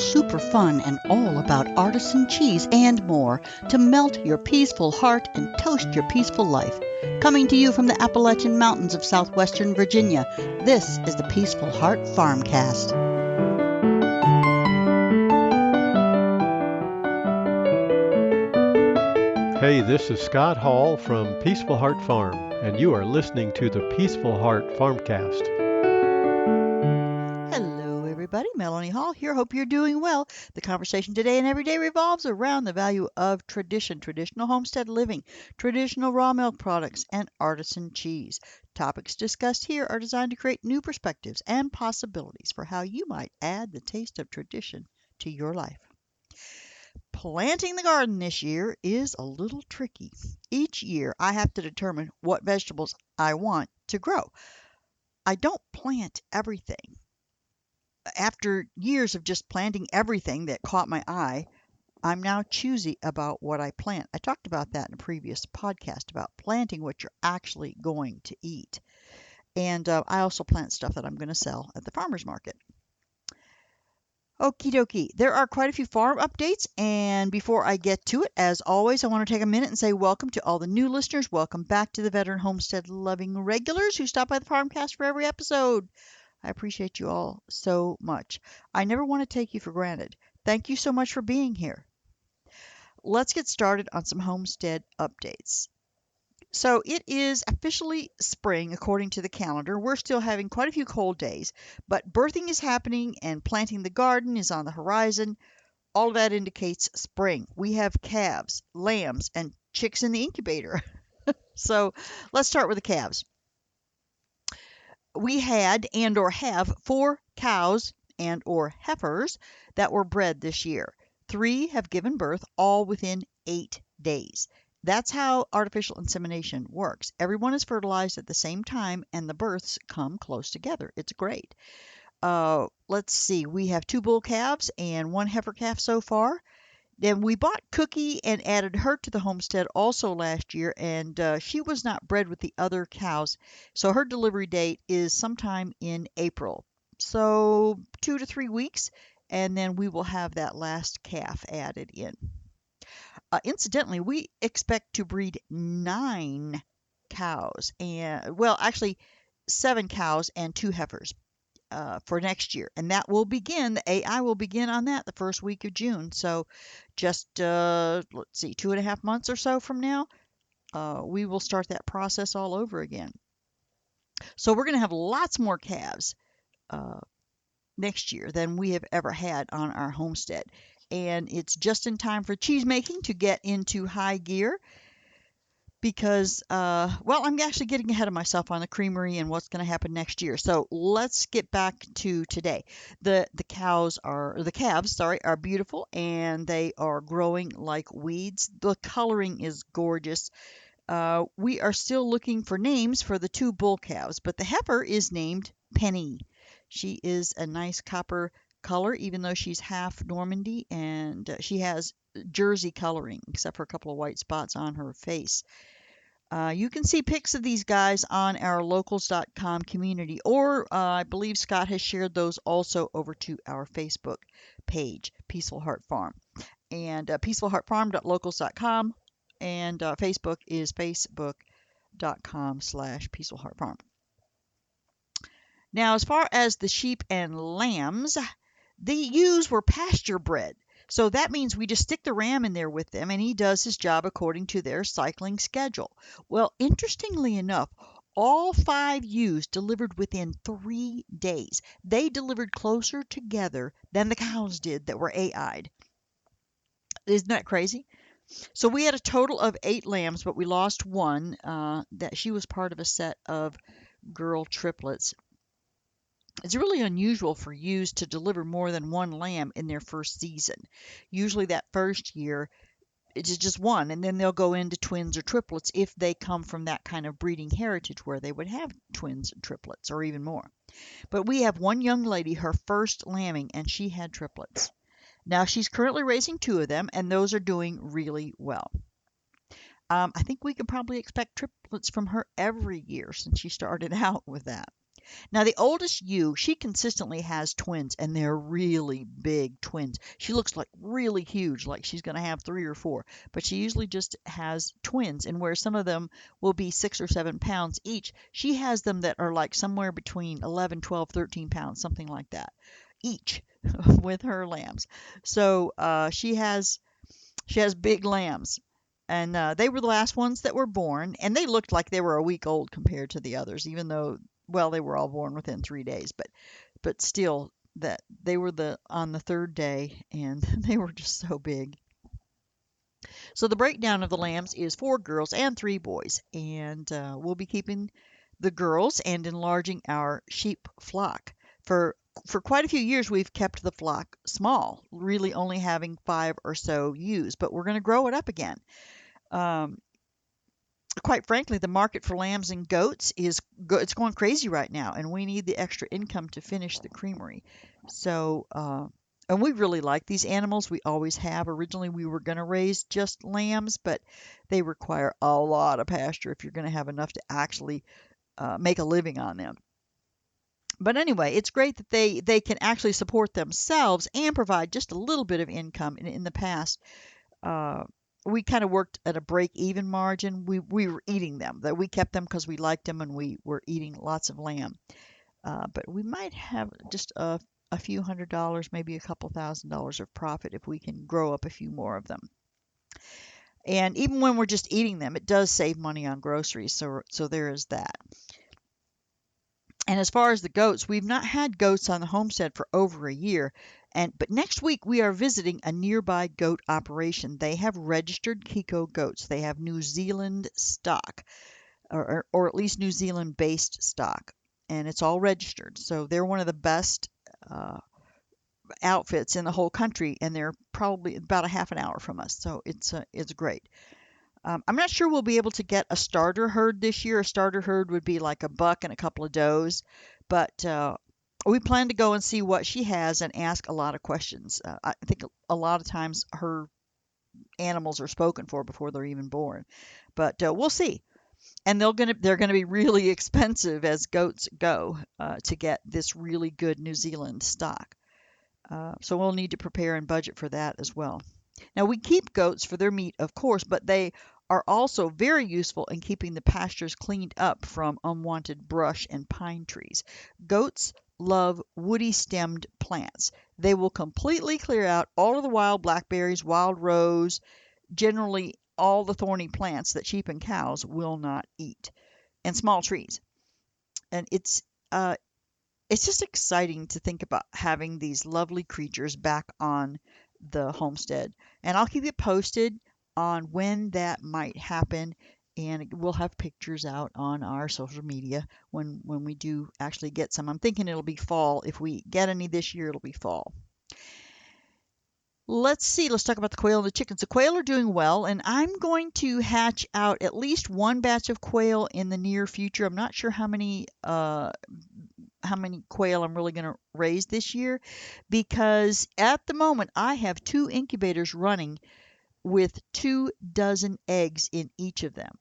super fun, and all about artisan cheese and more to melt your peaceful heart and toast your peaceful life. Coming to you from the Appalachian Mountains of southwestern Virginia, this is the Peaceful Heart FarmCast. Hey, this is Scott Hall from Peaceful Heart Farm, and you are listening to the Peaceful Heart FarmCast. Hello, everybody. Melanie Hall here. Hope you're doing well. The conversation today and every day revolves around the value of tradition, traditional homestead living, traditional raw milk products, and artisan cheese. Topics discussed here are designed to create new perspectives and possibilities for how you might add the taste of tradition to your life. Planting the garden this year is a little tricky. Each year I have to determine what vegetables I want to grow. I don't plant everything. After years of just planting everything that caught my eye, I'm now choosy about what I plant. I talked about that in a previous podcast about planting what you're actually going to eat. And I also plant stuff that I'm going to sell at the farmer's market. Okie dokie. There are quite a few farm updates, and before I get to it, as always, I want to take a minute and say welcome to all the new listeners. Welcome back to the veteran homestead loving regulars who stop by the FarmCast for every episode. I appreciate you all so much. I never want to take you for granted. Thank you so much for being here. Let's get started on some homestead updates. So it is officially spring according to the calendar. We're still having quite a few cold days, but birthing is happening and planting the garden is on the horizon. All of that indicates spring. We have calves, lambs, and chicks in the incubator. So let's start with the calves. We had and or have 4 cows and or heifers that were bred this year. 3 have given birth, all within 8 days. That's how artificial insemination works. Everyone is fertilized at the same time and the births come close together. It's great. Let's see. We have 2 bull calves and 1 heifer calf so far. Then we bought Cookie and added her to the homestead also last year, and she was not bred with the other cows, so her delivery date is sometime in April. So 2 to 3 weeks, and then we will have that last calf added in. Incidentally, we expect to breed 9 cows, and well, actually 7 cows and 2 heifers. For next year, and that will begin, the AI will begin on that the first week of June. So just, let's see, 2.5 months or so from now, we will start that process all over again. So we're going to have lots more calves next year than we have ever had on our homestead. And it's just in time for cheese making to get into high gear. Because, well, I'm actually getting ahead of myself on the creamery and what's going to happen next year. So let's get back to today. The calves the calves are beautiful and they are growing like weeds. The coloring is gorgeous. We are still looking for names for the 2 bull calves, but the heifer is named Penny. She is a nice copper color, even though she's half Normandy, and she has Jersey coloring, except for a couple of white spots on her face. You can see pics of these guys on our locals.com community, or I believe Scott has shared those also over to our Facebook page, Peaceful Heart Farm. And peacefulheartfarm.locals.com, and Facebook is facebook.com/peacefulheartfarm. Now, as far as the sheep and lambs, the ewes were pasture bred. So that means we just stick the ram in there with them, and he does his job according to their cycling schedule. Well, interestingly enough, all 5 ewes delivered within 3 days. They delivered closer together than the cows did that were AI'd. Isn't that crazy? So we had a total of 8 lambs, but we lost 1. That she was part of a set of girl triplets. It's really unusual for ewes to deliver more than 1 lamb in their first season. Usually that first year, it's just 1, and then they'll go into twins or triplets if they come from that kind of breeding heritage where they would have twins and triplets or even more. But we have 1 young lady, her first lambing, and she had triplets. Now she's currently raising 2 of them, and those are doing really well. I think we can probably expect triplets from her every year since she started out with that. Now, the oldest ewe, she consistently has twins, and they're really big twins. She looks like really huge, like she's going to have 3 or 4, but she usually just has twins. And where some of them will be 6 or 7 pounds each, she has them that are like somewhere between 11, 12, 13 pounds, something like that, each with her lambs. So she has big lambs. And they were the last ones that were born, and they looked like they were a week old compared to the others, even though, well, they were all born within 3 days. But still, that they were the on the third day, and they were just so big. So the breakdown of the lambs is 4 girls and 3 boys, and we'll be keeping the girls and enlarging our sheep flock. For quite a few years, we've kept the flock small, really only having 5 or so ewes, but we're going to grow it up again. Um, Quite frankly, the market for lambs and goats it's going crazy right now, and we need the extra income to finish the creamery. So, and we really like these animals. We always have. Originally, we were going to raise just lambs, but they require a lot of pasture if you're going to have enough to actually make a living on them. But anyway, it's great that they can actually support themselves and provide just a little bit of income. In the past, uh, we kind of worked at a break-even margin. We were eating them. That we kept them because we liked them, and we were eating lots of lamb. But we might have just a few $100s, maybe a couple $1,000s of profit if we can grow up a few more of them. And even when we're just eating them, it does save money on groceries. So there is that. And as far as the goats, we've not had goats on the homestead for over a year. But next week we are visiting a nearby goat operation. They have registered Kiko goats. They have New Zealand stock, or at least New Zealand-based stock, and it's all registered. So they're one of the best outfits in the whole country, and they're probably about a half an hour from us. So it's great. I'm not sure we'll be able to get a starter herd this year. A starter herd would be like a buck and a couple of does, but we plan to go and see what she has and ask a lot of questions. I think a lot of times her animals are spoken for before they're even born, but we'll see. And they're gonna be really expensive as goats go to get this really good New Zealand stock. So we'll need to prepare and budget for that as well. Now, we keep goats for their meat, of course, but they are also very useful in keeping the pastures cleaned up from unwanted brush and pine trees. Goats love woody stemmed plants. They will completely clear out all of the wild blackberries, wild rose, generally all the thorny plants that sheep and cows will not eat, and small trees. And it's just exciting to think about having these lovely creatures back on the homestead. And I'll keep you posted on when that might happen. And we'll have pictures out on our social media when we do actually get some. I'm thinking it'll be fall. If we get any this year, it'll be fall. Let's see. Let's talk about the quail and the chickens. The quail are doing well, and I'm going to hatch out at least one batch of quail in the near future. I'm not sure how many quail I'm really going to raise this year, because at the moment I have 2 incubators running with 24 eggs in each of them.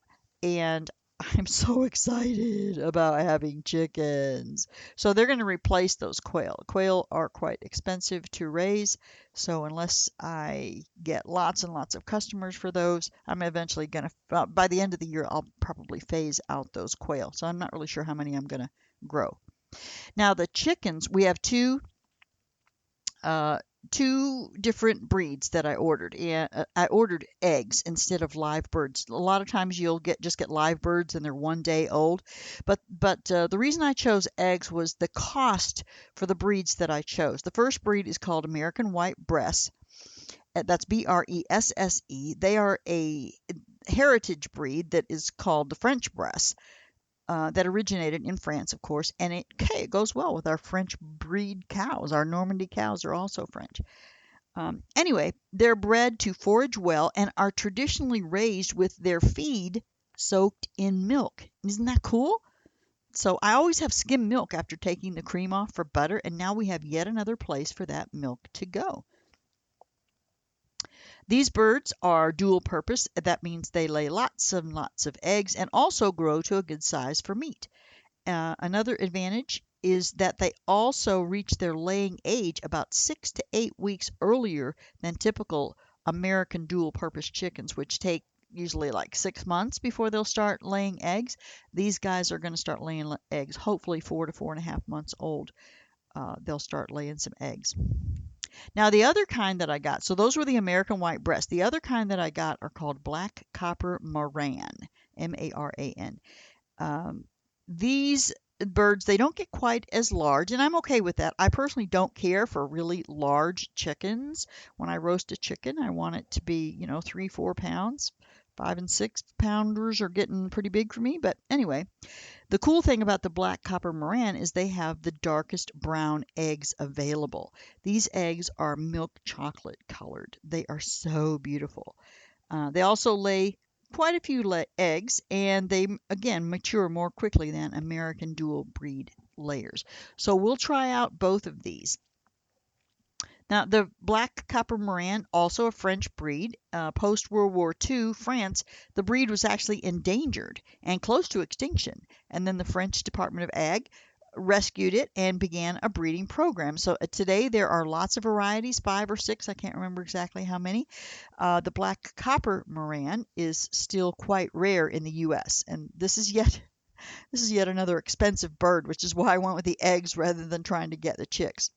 And I'm so excited about having chickens. So they're going to replace those quail. Quail are quite expensive to raise. So unless I get lots and lots of customers for those, I'm eventually going to, by the end of the year, I'll probably phase out those quail. So I'm not really sure how many I'm going to grow. Now the chickens, we have two different breeds that I ordered. And I ordered eggs instead of live birds. A lot of times you'll just get live birds and they're 1 day old. But the reason I chose eggs was the cost for the breeds that I chose. The first breed is called American White Breast. That's Bresse. They are a heritage breed that is called the French Breast. That originated in France, of course, and it goes well with our French breed cows. Our Normandy cows are also French. Anyway, they're bred to forage well and are traditionally raised with their feed soaked in milk. Isn't that cool? So I always have skim milk after taking the cream off for butter, and now we have yet another place for that milk to go. These birds are dual purpose. That means they lay lots and lots of eggs and also grow to a good size for meat. Another advantage is that they also reach their laying age about 6 to 8 weeks earlier than typical American dual-purpose chickens, which take usually like 6 months before they'll start laying eggs. These guys are going to start laying eggs, hopefully 4 to 4.5 months old. They'll start laying some eggs. Now, the other kind that I got, so those were the American white breast. The other kind that I got are called black copper Moran, Maran. Um, these birds, they don't get quite as large, and I'm okay with that. I personally don't care for really large chickens. When I roast a chicken, I want it to be, 3, 4 pounds. 5 and 6 pounders are getting pretty big for me, but anyway. The cool thing about the black copper Moran is they have the darkest brown eggs available. These eggs are milk chocolate colored. They are so beautiful. They also lay quite a few eggs, and they, again, mature more quickly than American dual breed layers. So we'll try out both of these. Now, the black copper Moran, also a French breed. Post World War II, France, the breed was actually endangered and close to extinction. And then the French Department of Ag rescued it and began a breeding program. So today there are lots of varieties, 5 or 6, I can't remember exactly how many. The black copper Moran is still quite rare in the U.S. And this is yet another expensive bird, which is why I went with the eggs rather than trying to get the chicks.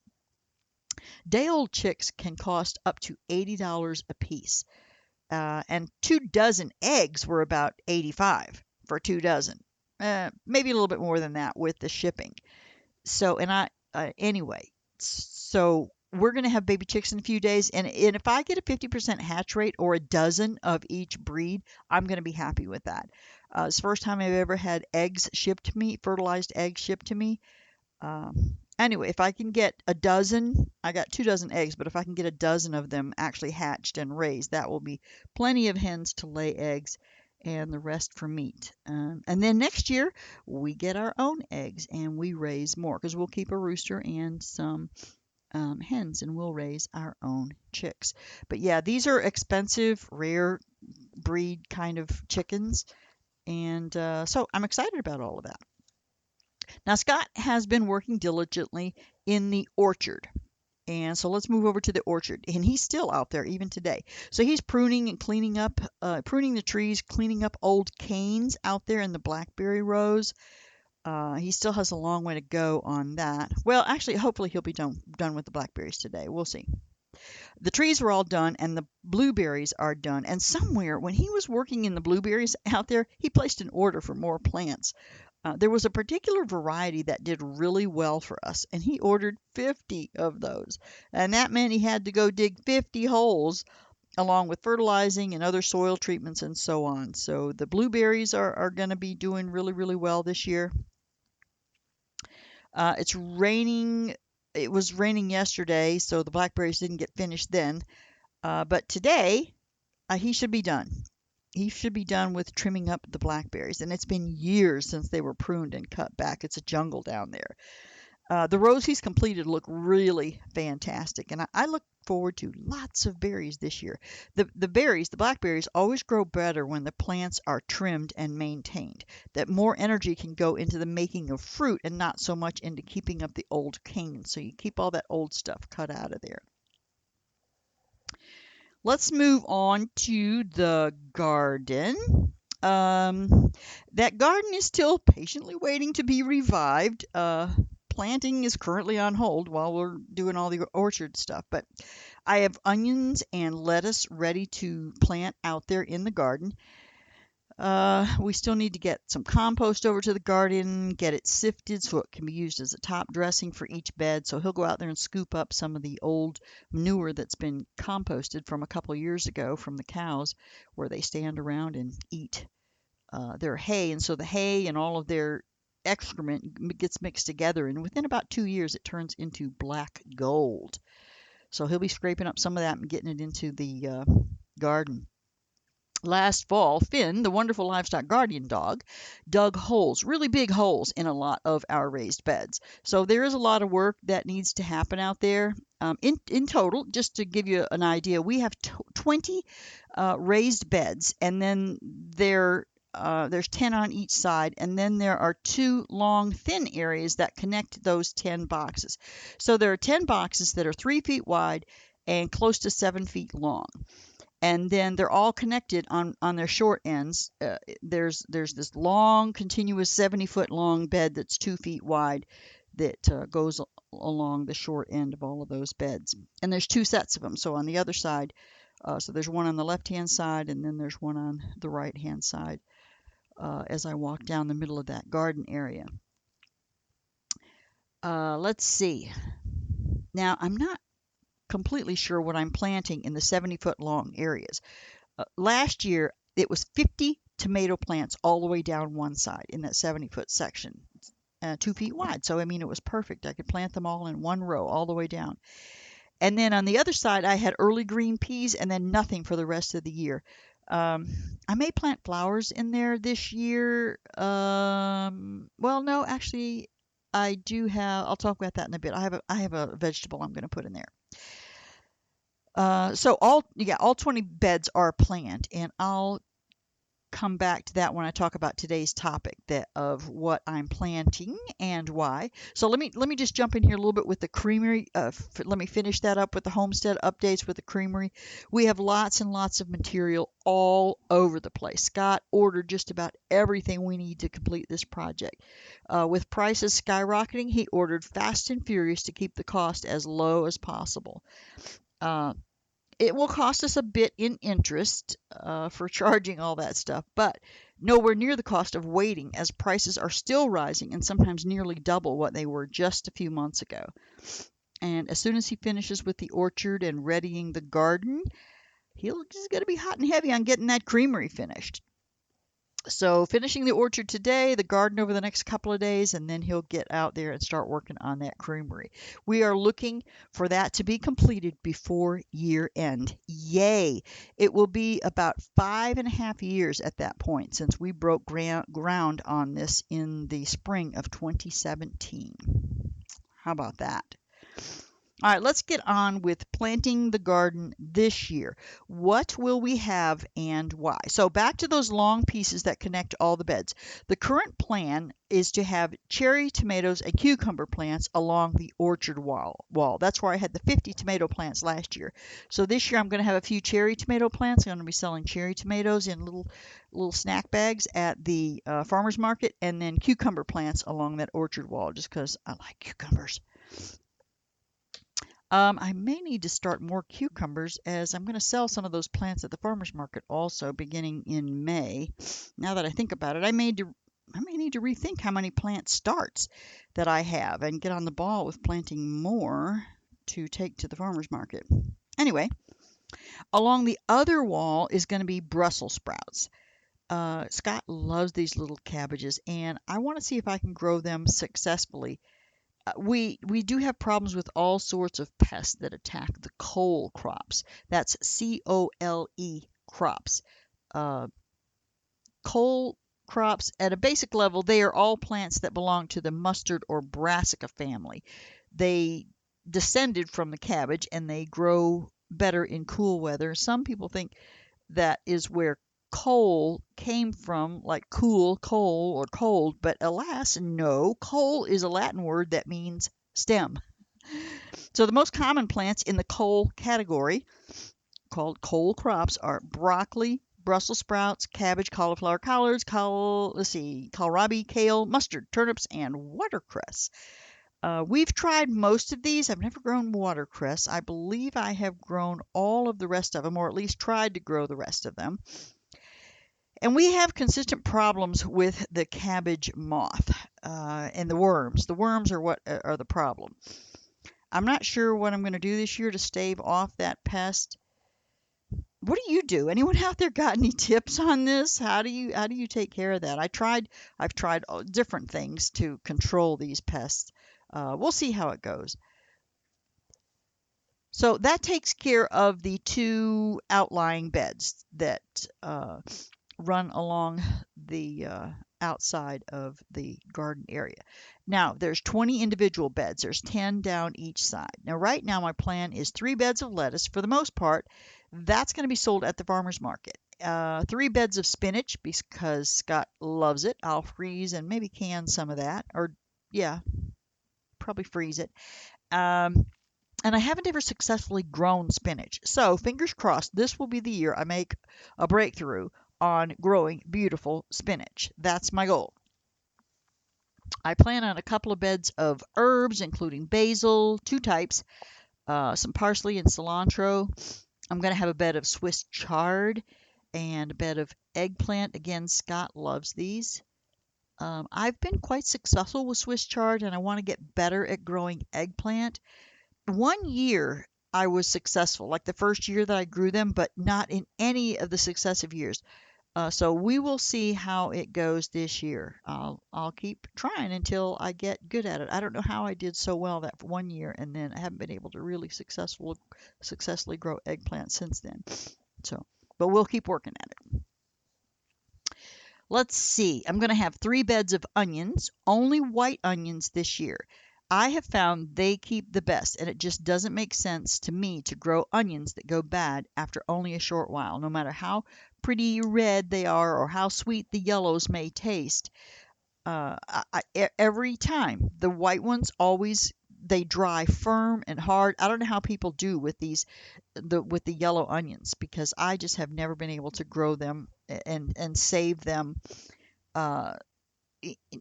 Day-old chicks can cost up to $80 a piece, and 2 dozen eggs were about $85 for 2 dozen. Maybe a little bit more than that with the shipping. So, anyway, so we're going to have baby chicks in a few days, and if I get a 50% hatch rate or a dozen of each breed, I'm going to be happy with that. It's the first time I've ever had eggs shipped to me, fertilized eggs shipped to me. Anyway, if I can get a dozen, I got 2 dozen eggs, but if I can get a dozen of them actually hatched and raised, that will be plenty of hens to lay eggs and the rest for meat. And then next year, we get our own eggs and we raise more because we'll keep a rooster and some hens and we'll raise our own chicks. But yeah, these are expensive, rare breed kind of chickens. And so I'm excited about all of that. Now, Scott has been working diligently in the orchard. And so let's move over to the orchard. And he's still out there even today. So he's pruning and cleaning up, pruning the trees, cleaning up old canes out there in the blackberry rows. He still has a long way to go on that. Well, actually, hopefully he'll be done with the blackberries today. We'll see. The trees were all done and the blueberries are done. And somewhere when he was working in the blueberries out there, he placed an order for more plants. There was a particular variety that did really well for us, and he ordered 50 of those. And that meant he had to go dig 50 holes along with fertilizing and other soil treatments and so on. So the blueberries are going to be doing really, really well this year. It's raining. It was raining yesterday, so the blackberries didn't get finished then. But today, he should be done. He should be done with trimming up the blackberries, and it's been years since they were pruned and cut back. It's a jungle down there. The rows he's completed look really fantastic, and I look forward to lots of berries this year. The blackberries, always grow better when the plants are trimmed and maintained. That more energy can go into the making of fruit and not so much into keeping up the old canes. So you keep all that old stuff cut out of there. Let's move on to the garden. That garden is still patiently waiting to be revived. Planting is currently on hold while we're doing all the orchard stuff, but I have onions and lettuce ready to plant out there in the garden. We still need to get some compost over to the garden, get it sifted so it can be used as a top dressing for each bed. So he'll go out there and scoop up some of the old manure that's been composted from a couple years ago from the cows where they stand around and eat their hay. And so the hay and all of their excrement gets mixed together, and within about 2 years it turns into black gold. So he'll be scraping up some of that and getting it into the garden. Last fall, Finn, the wonderful livestock guardian dog, dug holes, really big holes, in a lot of our raised beds. So there is a lot of work that needs to happen out there. In total, just to give you an idea, we have 20 raised beds, and then they're there's 10 on each side, and then there are 2 long, thin areas that connect those 10 boxes. So there are 10 boxes that are 3 feet wide and close to 7 feet long. And then they're all connected on their short ends. There's this long, continuous 70-foot long bed that's 2 feet wide that goes along the short end of all of those beds. And there's 2 sets of them. So on the other side, so there's one on the left-hand side, and then there's one on the right-hand side as I walk down the middle of that garden area. Let's see. Now, I'm not completely sure what I'm planting in the 70-foot long areas. Last year, it was 50 tomato plants all the way down one side in that 70-foot section, 2 feet wide. So, I mean, it was perfect. I could plant them all in one row all the way down. And then on the other side, I had early green peas and then nothing for the rest of the year. I may plant flowers in there this year. Well, no, actually, I do have. I'll talk about that in a bit. I have a vegetable I'm going to put in there. So all 20 beds are planned, and I'll come back to that when I talk about today's topic of what I'm planting and why. So let me just jump in here a little bit with the creamery. Let me finish that up with the homestead updates with the creamery. We have lots and lots of material all over the place. Scott ordered just about everything we need to complete this project. With prices skyrocketing, he ordered fast and furious to keep the cost as low as possible. It will cost us a bit in interest for charging all that stuff, but nowhere near the cost of waiting, as prices are still rising and sometimes nearly double what they were just a few months ago. And as soon as he finishes with the orchard and readying the garden, he's going to be hot and heavy on getting that creamery finished. So finishing the orchard today, the garden over the next couple of days, and then he'll get out there and start working on that creamery. We are looking for that to be completed before year end. Yay! It will be about 5.5 years at that point since we broke ground on this in the spring of 2017. How about that? All right, let's get on with planting the garden this year. What will we have and why? So back to those long pieces that connect all the beds. The current plan is to have cherry, tomatoes, and cucumber plants along the orchard wall. That's where I had the 50 tomato plants last year. So this year I'm going to have a few cherry tomato plants. I'm going to be selling cherry tomatoes in little snack bags at the farmer's market, and then cucumber plants along that orchard wall just because I like cucumbers. I may need to start more cucumbers as I'm going to sell some of those plants at the farmer's market also beginning in May. Now that I think about it, I may need to rethink how many plant starts that I have and get on the ball with planting more to take to the farmer's market. Anyway, along the other wall is going to be Brussels sprouts. Scott loves these little cabbages, and I want to see if I can grow them successfully. We do have problems with all sorts of pests that attack the cole crops. That's C-O-L-E crops. Cole crops, at a basic level, they are all plants that belong to the mustard or brassica family. They descended from the cabbage and they grow better in cool weather. Some people think that is where cole came from, like cool, coal, or cold, but alas, no. Cole is a Latin word that means stem. So the most common plants in the cole category, called cole crops, are broccoli, Brussels sprouts, cabbage, cauliflower, collards, kohlrabi, kale, mustard, turnips, and watercress. We've tried most of these. I've never grown watercress. I believe I have grown all of the rest of them, or at least tried to grow the rest of them. And we have consistent problems with the cabbage moth and the worms. The worms are what are the problem. I'm not sure what I'm going to do this year to stave off that pest. What do you do? Anyone out there got any tips on this? How do you take care of that? I've tried different things to control these pests. We'll see how it goes. So that takes care of the 2 outlying beds that run along the outside of the garden area. Now, there's 20 individual beds. There's 10 down each side. Now, right now, my plan is 3 beds of lettuce. For the most part, that's going to be sold at the farmer's market. 3 beds of spinach because Scott loves it. I'll freeze and maybe can some of that. Or, yeah, probably freeze it. And I haven't ever successfully grown spinach. So, fingers crossed, this will be the year I make a breakthrough on growing beautiful spinach. That's my goal. I plan on a couple of beds of herbs, including basil, 2 types, some parsley and cilantro. I'm going to have a bed of Swiss chard and a bed of eggplant. Again, Scott loves these. I've been quite successful with Swiss chard, and I want to get better at growing eggplant. One year I was successful, like the first year that I grew them, but not in any of the successive years. So we will see how it goes this year. I'll keep trying until I get good at it. I don't know how I did so well that one year, and then I haven't been able to really successfully grow eggplant since then. So, but we'll keep working at it. Let's see. I'm going to have 3 beds of onions, only white onions this year. I have found they keep the best, and it just doesn't make sense to me to grow onions that go bad after only a short while, no matter how pretty red they are or how sweet the yellows may taste. Every time the white ones always they dry firm and hard. I don't know how people do with with the yellow onions because I just have never been able to grow them and save them uh,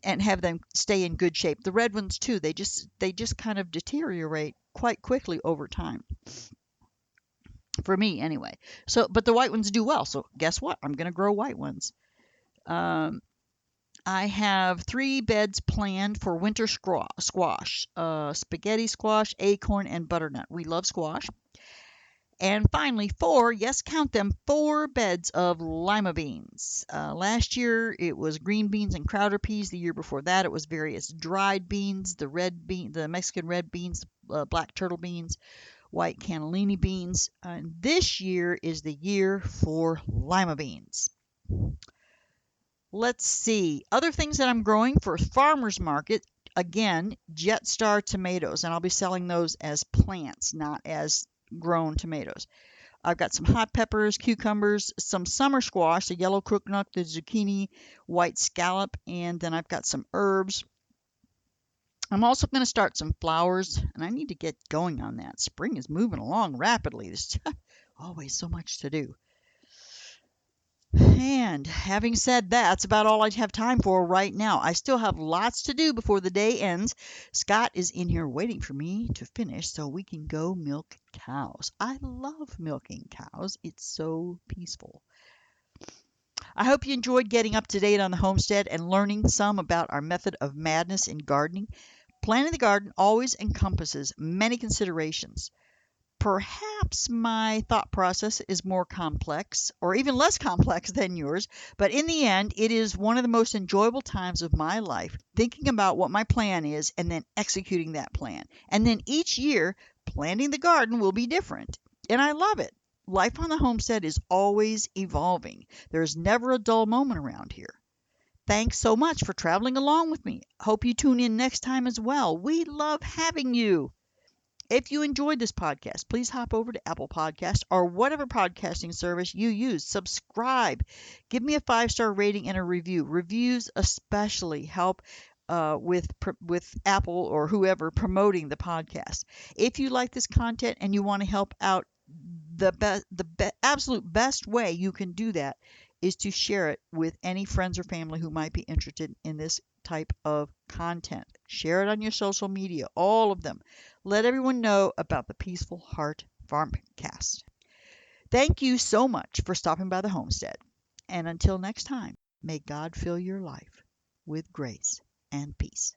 and have them stay in good shape. The red ones too, they just kind of deteriorate quite quickly over time. For me anyway. So but the white ones do well. So guess what? I'm going to grow white ones. Um, I have 3 beds planned for winter squash, spaghetti squash, acorn, and butternut. We love squash. And finally, 4, yes, count them, 4 beds of lima beans. Last year it was green beans and crowder peas. The year before that it was various dried beans, the Mexican red beans, black turtle beans, white cannellini beans. And this year is the year for lima beans. Let's see. Other things that I'm growing for farmers market, again, Jet Star tomatoes, and I'll be selling those as plants, not as grown tomatoes. I've got some hot peppers, cucumbers, some summer squash, the yellow crooknut, the zucchini, white scallop, and then I've got some herbs. I'm also going to start some flowers, and I need to get going on that. Spring is moving along rapidly. There's always so much to do. And having said that, that's about all I have time for right now. I still have lots to do before the day ends. Scott is in here waiting for me to finish so we can go milk cows. I love milking cows. It's so peaceful. I hope you enjoyed getting up to date on the homestead and learning some about our method of madness in gardening. Planning the garden always encompasses many considerations. Perhaps my thought process is more complex or even less complex than yours, but in the end, it is one of the most enjoyable times of my life, thinking about what my plan is and then executing that plan. And then each year, planting the garden will be different. And I love it. Life on the homestead is always evolving. There's never a dull moment around here. Thanks so much for traveling along with me. Hope you tune in next time as well. We love having you. If you enjoyed this podcast, please hop over to Apple Podcast or whatever podcasting service you use. Subscribe. Give me a 5-star rating and a review. Reviews especially help with Apple or whoever promoting the podcast. If you like this content and you want to help out, the absolute best way you can do that is to share it with any friends or family who might be interested in this type of content. Share it on your social media, all of them. Let everyone know about the Peaceful Heart FarmCast. Thank you so much for stopping by the homestead. And until next time, may God fill your life with grace and peace.